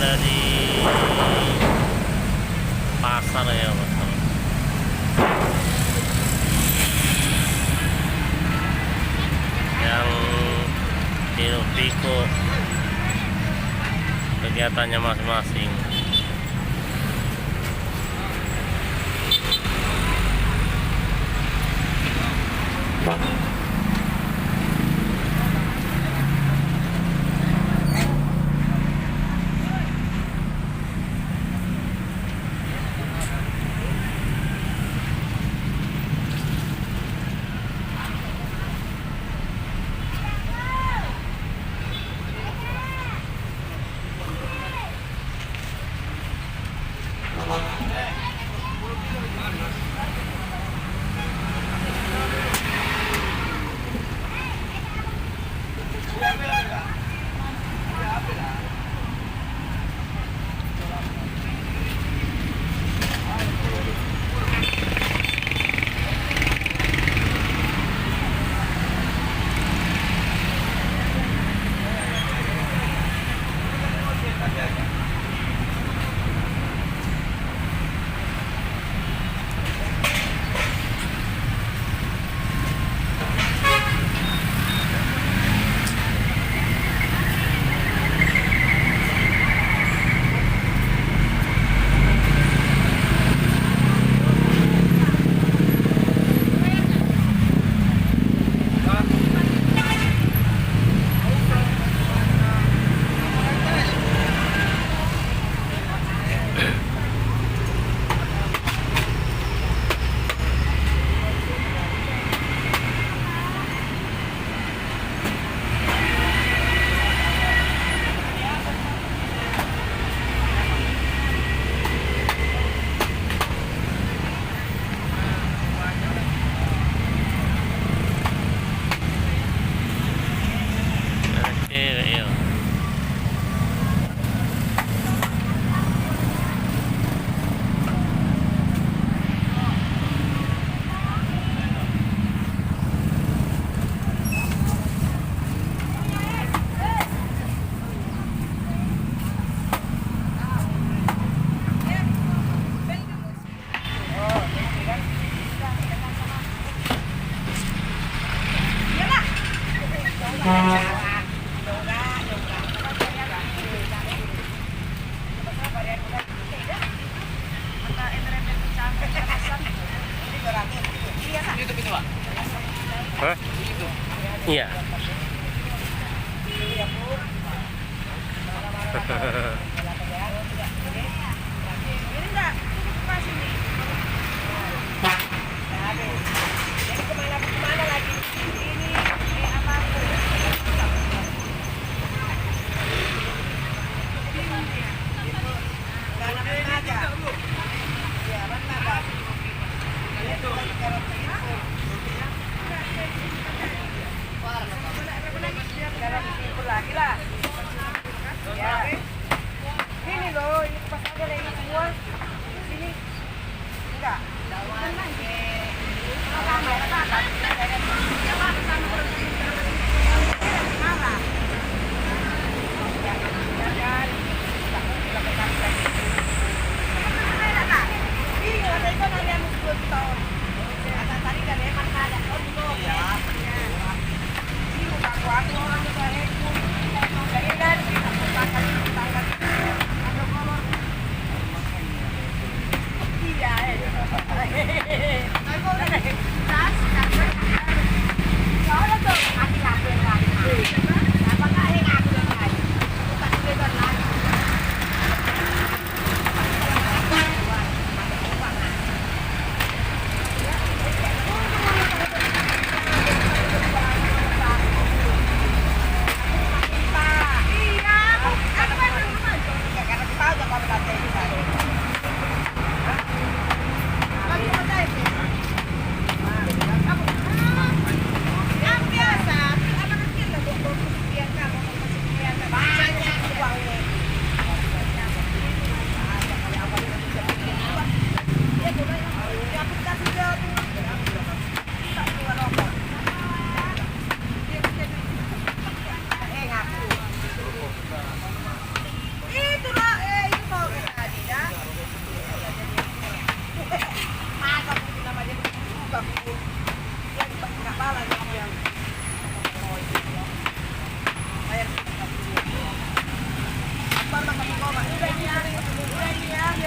ada di pasar ya, pasar. Yang Hirupiko kegiatannya masing-masing. Iya. Hah? Iya. Lagi lah. Ya.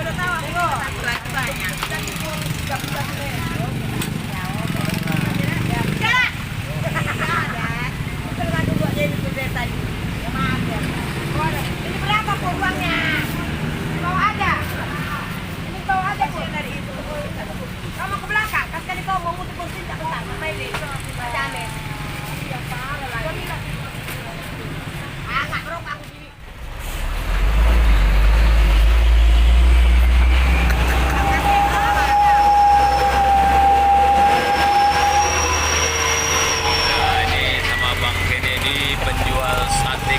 udah tahu aku. Banyak. Ini berapa kok uangnya? Kau ada? Ini kau ada kok dari itu. Kamu ke belakang, kasih kau mau mutu kursi tak bentar, sama ini. Macam iya parah lagi. Nggak merokok aku sini.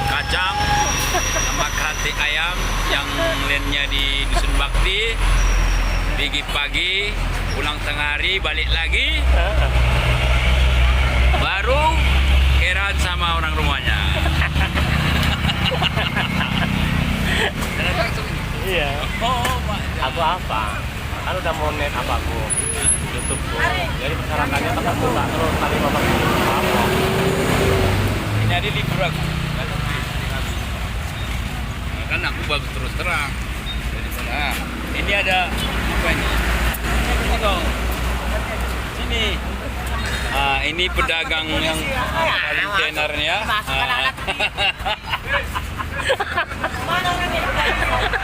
Kacang sama hati ayam yang lainnya di Dusun Bakti. Pagi-pagi pulang tengah hari balik lagi, baru keran sama orang rumahnya. Iya. Oh, Aku apa? Kan udah mau net apa aku? YouTubeku. Jadi masyarakatnya tetap buka terus kali apa? ini ada libur aku. Kan aku bagus terus terang. Nah, ini ada apa ini? Ini dong. Sini. Ini pedagang yang paling tenar ya. Mana orangnya?